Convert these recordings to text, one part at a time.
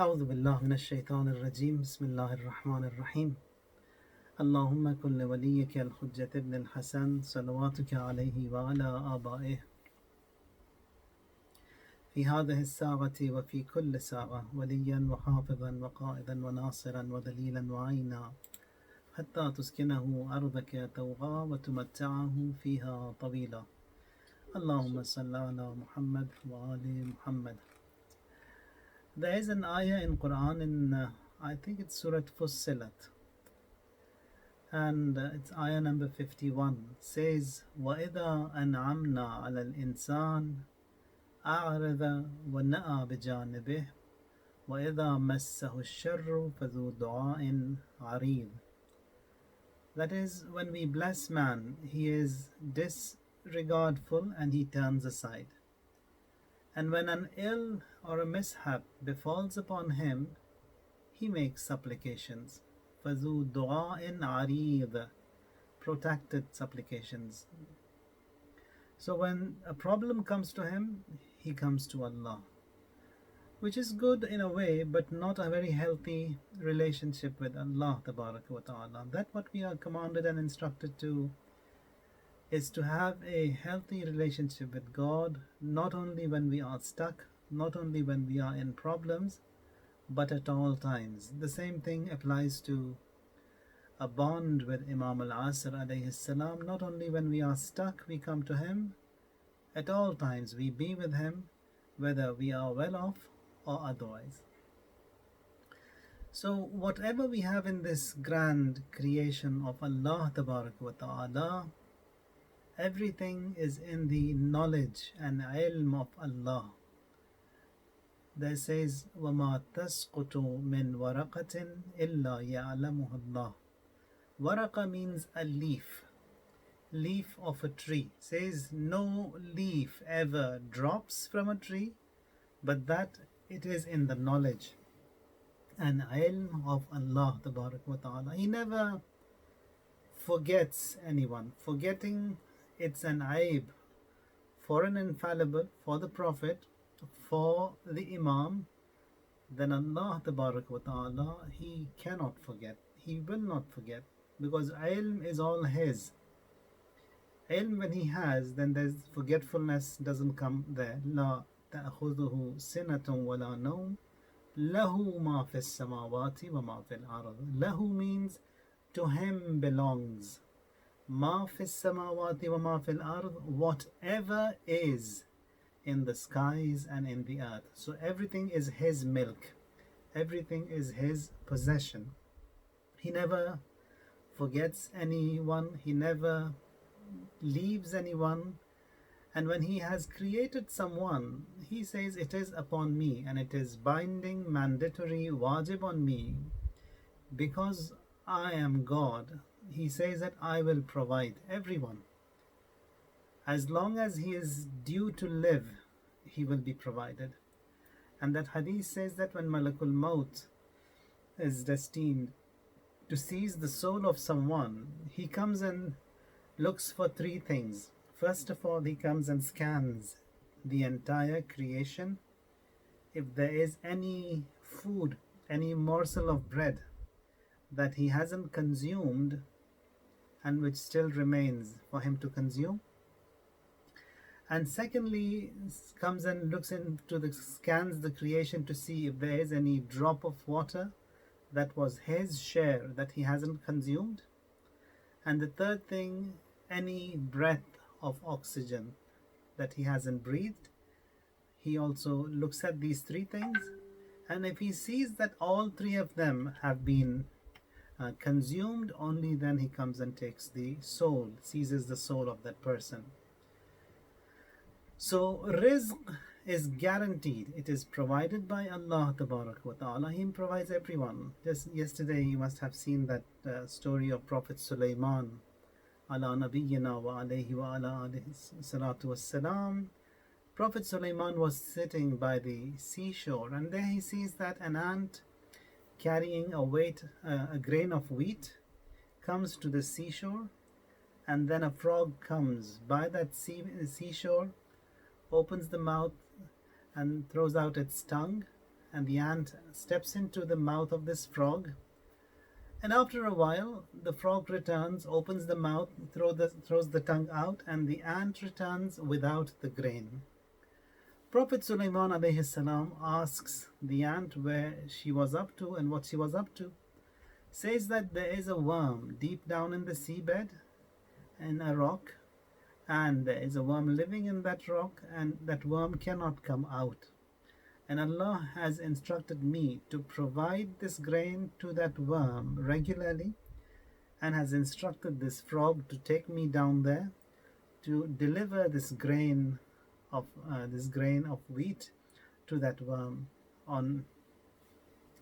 أعوذ بالله من الشيطان الرجيم بسم الله الرحمن الرحيم اللهم كن لوليك الحجة ابن الحسن صلواتك عليه وعلى آبائه في هذه الساعة وفي كل ساعة وليا وحافظا وقائدا وناصرا ودليلا وعينا حتى تسكنه أرضك توغى وتمتعه فيها طويلا اللهم صل على محمد وآل محمد. There is an ayah in Quran I think it's Surah Fussilat, and it's ayah number 51, says وَإِذَا أَنْعَمْنَا عَلَى الْإِنسَانِ أَعْرَضَ وَنَأَى بِجَانِبِهِ وَإِذَا مَسَّهُ الشَّرُّ فَذُو دُعَاءٍ عَرِيضٍ. That is, when we bless man, he is disregardful and he turns aside. And when an ill or a mishap befalls upon him, he makes supplications. فَذُو دُعَاءٍ عَرِيضٍ, protracted supplications. So when a problem comes to him, he comes to Allah, which is good in a way, but not a very healthy relationship with Allah Tabaraka wa Ta'ala. That what we are commanded and instructed to is to have a healthy relationship with God, not only when we are stuck, not only when we are in problems, but at all times. The same thing applies to a bond with Imam al-Asr alayhi salam. Not only when we are stuck we come to him, at all times we be with him, whether we are well off or otherwise. So whatever we have in this grand creation of Allah Tabaraka wa Ta'ala, everything is in the knowledge and ilm of Allah. There says, وَمَا تَسْقُطُ مِنْ وَرَقَةٍ إِلَّا يَعْلَمُهَا اللَّهُ. Waraqa means a leaf of a tree. Says no leaf ever drops from a tree, but that it is in the knowledge and ilm of Allah Tabarak wa Ta'ala. He never forgets anyone. Forgetting, it's an aib for an infallible, for the Prophet, for the Imam. Then Allah Tabarak wa Ta'ala, he cannot forget, he will not forget, because ilm is all his. Ilm when he has, then there's forgetfulness doesn't come there. La ta'khudhuhu sinatun wa la nawm lahu ma fis samawati wa ma fil ard. Lahu means to him belongs. Ma fis samawati wa ma fil ard, whatever is in the skies and in the earth. So everything is his milk, everything is his possession. He never forgets anyone, he never leaves anyone. And when he has created someone, he says it is upon me, and it is binding, mandatory, wajib on me, because I am God. He says that I will provide everyone. As long as he is due to live, he will be provided. And that hadith says that when Malakul Maut is destined to seize the soul of someone, he comes and looks for three things. First of all, he comes and scans the entire creation. If there is any food, any morsel of bread that he hasn't consumed and which still remains for him to consume. And secondly, comes and looks into scans the creation to see if there is any drop of water that was his share that he hasn't consumed. And the third thing, any breath of oxygen that he hasn't breathed. He also looks at these three things, and if he sees that all three of them have been consumed, only then he comes and takes the soul, seizes the soul of that person. So rizq is guaranteed. It is provided by Allah Tabarak wa Ta'ala. He provides everyone. Just yesterday you must have seen that story of Prophet Sulaiman ala nabiyyina wa alayhi wa ala alihi salatu wassalam. Prophet Sulaiman was sitting by the seashore, and there he sees that an ant carrying a grain of wheat comes to the seashore, and then a frog comes by that seashore, opens the mouth and throws out its tongue, and the ant steps into the mouth of this frog. And after a while, the frog returns, opens the mouth, throws the tongue out, and the ant returns without the grain. Prophet Sulaiman alayhi salam asks the ant where she was up to and what she was up to. Says that there is a worm deep down in the seabed, in a rock, and there is a worm living in that rock, and that worm cannot come out. And Allah has instructed me to provide this grain to that worm regularly, and has instructed this frog to take me down there to deliver this grain of wheat to that worm on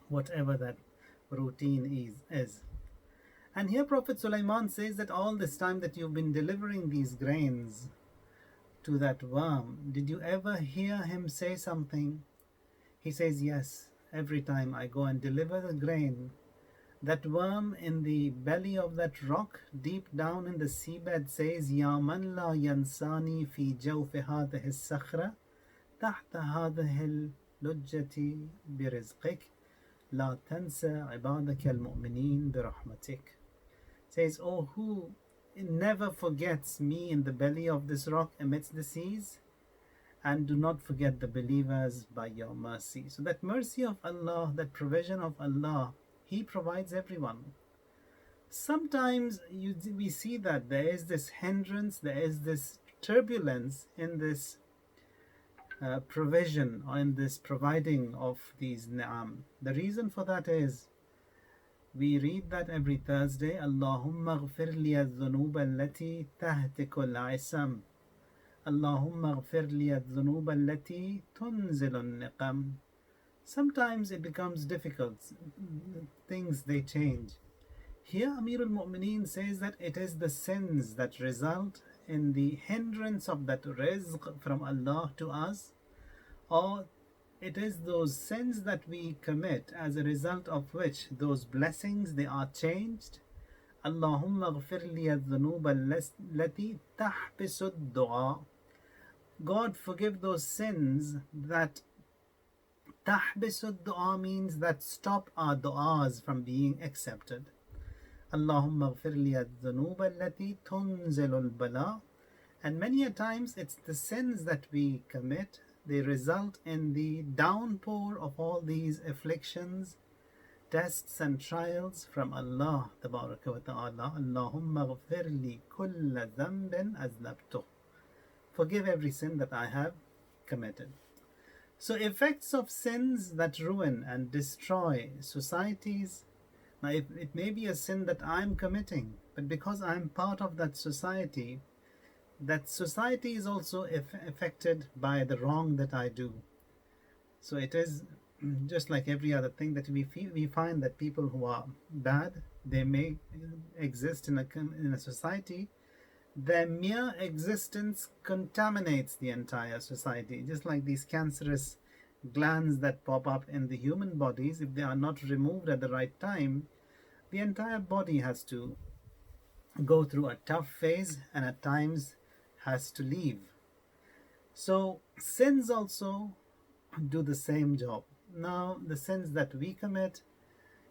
whatever that routine is. And here Prophet Sulaiman says that all this time that you've been delivering these grains to that worm, did you ever hear him say something? He says, yes, every time I go and deliver the grain, that worm in the belly of that rock, deep down in the seabed, says, Ya man la yansani fi jawfi hadhihi as-sakhra, tahta hadhihi al-lujjati birizqik, la tansa ibadaka al-mu'minin birahmatik. Says, oh, who never forgets me in the belly of this rock amidst the seas, and do not forget the believers by your mercy. So that mercy of Allah, that provision of Allah, He provides everyone. Sometimes we see that there is this hindrance, there is this turbulence in this provision, or in this providing of these ni'am. The reason for that is, we read that every Thursday, Allahumma ghfir li al-dhunub allati tahtiku al-isam. Allahumma ghfir li al-dhunub allati tunzilu al-niqam. Sometimes it becomes difficult. Things, they change. Here Amir al-Mu'mineen says that it is the sins that result in the hindrance of that rizq from Allah to us, or it is those sins that we commit as a result of which those blessings, they are changed. Allahumma ghfir li al-dhunub allati tahbisu ad-du'a. God, forgive those sins that tahbisu ad-du'a means that stop our du'as from being accepted. Allahumma ghfir li al-dhunub allati tunzilu al-bala. And many a times it's the sins that we commit, they result in the downpour of all these afflictions, tests and trials from Allah tabaraka wa ta'ala. Allahumma ghfir li kulla dhanbin aznabtuh. Forgive every sin that I have committed. So effects of sins that ruin and destroy societies. Now it may be a sin that I'm committing, but because I'm part of that society is also affected by the wrong that I do. So it is just like every other thing that we find that people who are bad, they may exist in a society. Their mere existence contaminates the entire society, just like these cancerous glands that pop up in the human bodies. If they are not removed at the right time, the entire body has to go through a tough phase, and at times has to leave. So sins also do the same job. Now the sins that we commit,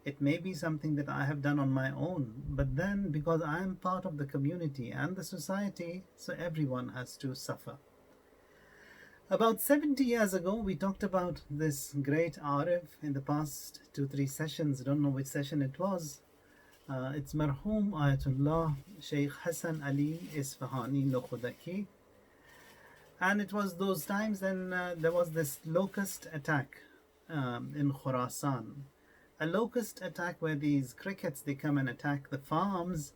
it may be something that I have done on my own, but then because I am part of the community and the society, so everyone has to suffer. About 70 years ago, we talked about this great Arif in the past 2-3 sessions. I don't know which session it was. It's Marhum Ayatullah Sheikh Hassan Ali Isfahani Lokhudaki. And it was those times then there was this locust attack in Khurasan. A locust attack where these crickets, they come and attack the farms.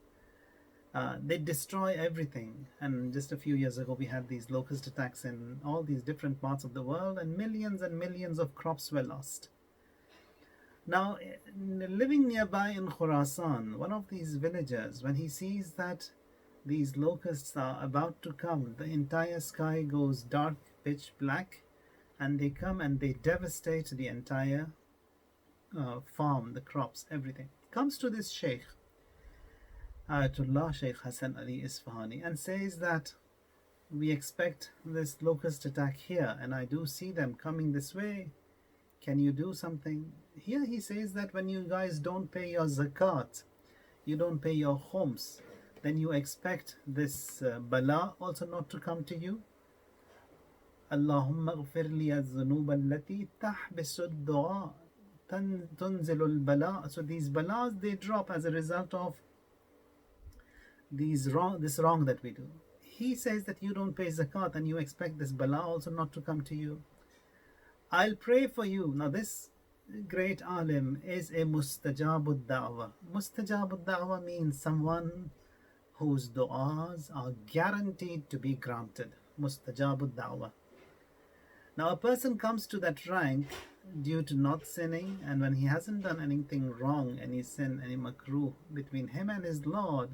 They destroy everything. And just a few years ago, we had these locust attacks in all these different parts of the world, and millions of crops were lost. Now, living nearby in Khurasan, one of these villagers, when he sees that these locusts are about to come, the entire sky goes dark, pitch black, and they come and they devastate the entire farm, the crops, everything. Comes to this Sheikh, Ayatullah Sheikh Hassan Ali Isfahani, and says that we expect this locust attack here, and I do see them coming this way. Can you do something? Here he says that when you guys don't pay your zakat, you don't pay your homes, then you expect this bala also not to come to you. Allahumma ghfir li az-zunub allati tahbisu ad-du'a tunzilu al-bala. So these balas, they drop as a result of this wrong that we do. He says that you don't pay zakat and you expect this bala also not to come to you. I'll pray for you. Now this great alim is a mustajabud da'wah. Mustajabud da'wah means someone whose du'as are guaranteed to be granted. Mustajabud da'wah. Now a person comes to that rank due to not sinning, and when he hasn't done anything wrong, any sin, any makruh between him and his Lord,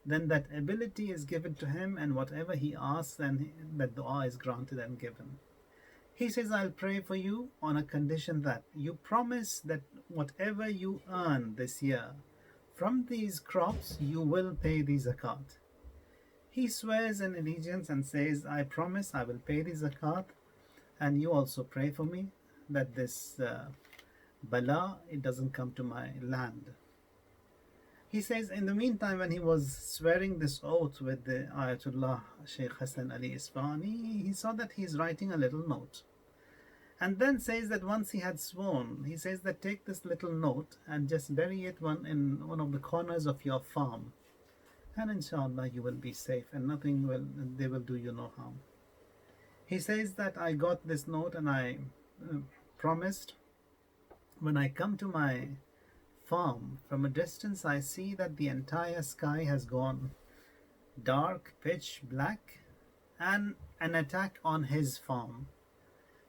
then that ability is given to him, and whatever he asks, then that dua is granted and given. He says, I'll pray for you on a condition that you promise that whatever you earn this year from these crops, you will pay the zakat. He swears in allegiance and says, I promise I will pay the zakat, and you also pray for me that this bala, it doesn't come to my land. He says, in the meantime, when he was swearing this oath with the Ayatollah Sheikh Hassan Ali Isfahani, he saw that he's writing a little note. And then says that once he had sworn, he says that take this little note and just bury it in one of the corners of your farm. And inshallah you will be safe and they will do you no harm. He says that I got this note and I promised when I come to my farm, from a distance I see that the entire sky has gone dark, pitch black, and an attack on his farm.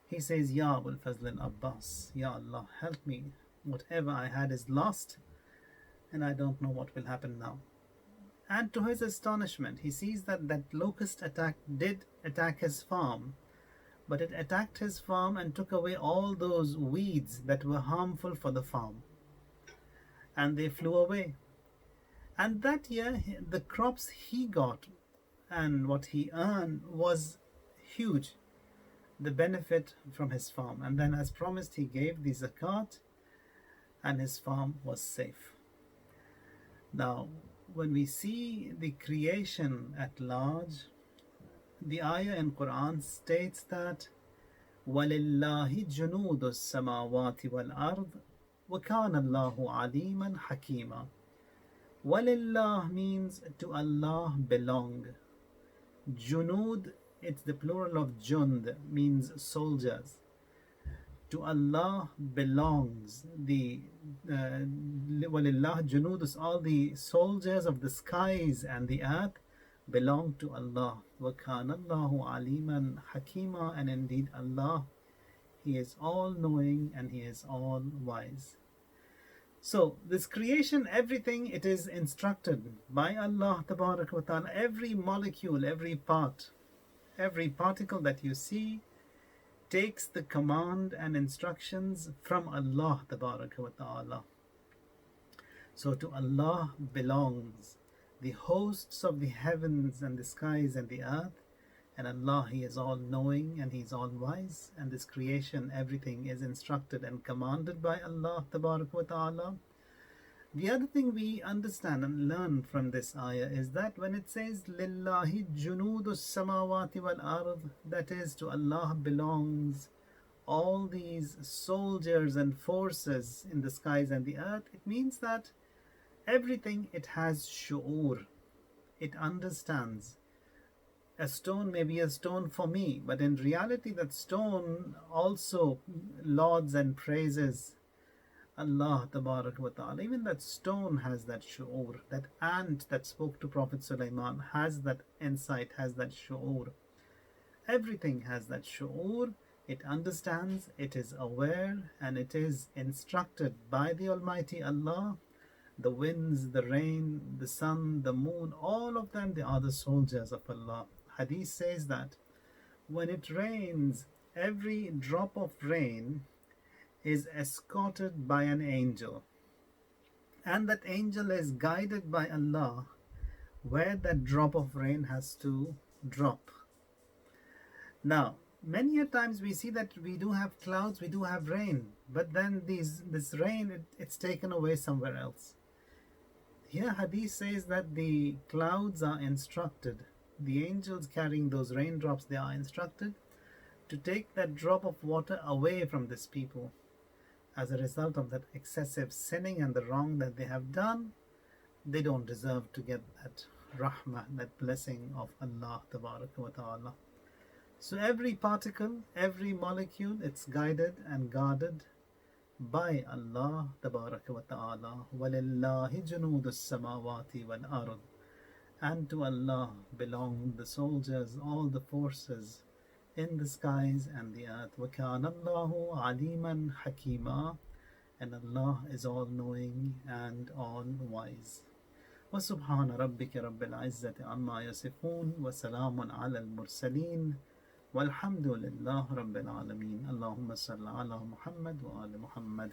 He says, Ya Abul Fazl Abbas, Ya Allah, help me. Whatever I had is lost, and I don't know what will happen now. And to his astonishment, he sees that that locust attack did attack his farm, but it attacked his farm and took away all those weeds that were harmful for the farm. And they flew away. And that year, the crops he got and what he earned was huge, the benefit from his farm. And then, as promised, he gave the zakat and his farm was safe. Now, when we see the creation at large, the ayah in Quran states that وَلِلَّهِ جُنُودُ السَّمَاوَاتِ وَالْأَرْضِ وَكَانَ اللَّهُ عَلِيمًا حَكِيمًا. Walillah means to Allah belong. Junud, it's the plural of jund, means soldiers. To Allah belongs the Walillah Junudus, all the soldiers of the skies and the earth belong to Allah. وَكَانَ اللَّهُ عَلِيمًا حَكِيمًا. And indeed Allah, He is all knowing and He is all wise. So this creation, everything, it is instructed by Allah Tabarak wa Ta'ala. Every molecule, every part, every particle that you see takes the command and instructions from Allah Tabarak wa Ta'ala. So to Allah belongs the hosts of the heavens and the skies and the earth, and Allah, He is all knowing and He is all wise, and this creation, everything is instructed and commanded by Allah Tabarak wa Ta'ala. The other thing we understand and learn from this ayah is that when it says Lillahi Junudu Samawati wal Ard, that is, to Allah belongs all these soldiers and forces in the skies and the earth, it means that everything, it has shu'ur, it understands. A stone may be a stone for me, but in reality that stone also lauds and praises Allah Tabarak wa Ta'ala. Even that stone has that shu'ur. That ant that spoke to Prophet Sulaiman has that insight, has that shu'ur. Everything has that shu'ur. It understands, it is aware, and it is instructed by the Almighty Allah. The winds, the rain, the sun, the moon, all of them, they are the soldiers of Allah. Hadith says that when it rains, every drop of rain is escorted by an angel, and that angel is guided by Allah where that drop of rain has to drop. Now, Many a times we see that we do have clouds, we do have rain, but then this rain, it's taken away somewhere else. Here Hadith says that the clouds are instructed. The angels carrying those raindrops, they are instructed to take that drop of water away from this people. As a result of that excessive sinning and the wrong that they have done, they don't deserve to get that rahmah, that blessing of Allah wa ta'ala. So every particle, every molecule, it's guided and guarded by Allah wa ta'ala. وَلِلَّهِ جُنُودُ السَّمَاوَاتِ وَالْأَرْضِ. And to Allah belong the soldiers, all the forces in the skies and the earth. وَكَانَ اللَّهُ عَلِيمًا حَكِيمًا. And Allah is all-knowing and all-wise. وسبحان ربك رب العزة عما يصفون وسلام على المرسلين والحمد لله رب العالمين. اللهم صل على محمد وآل محمد.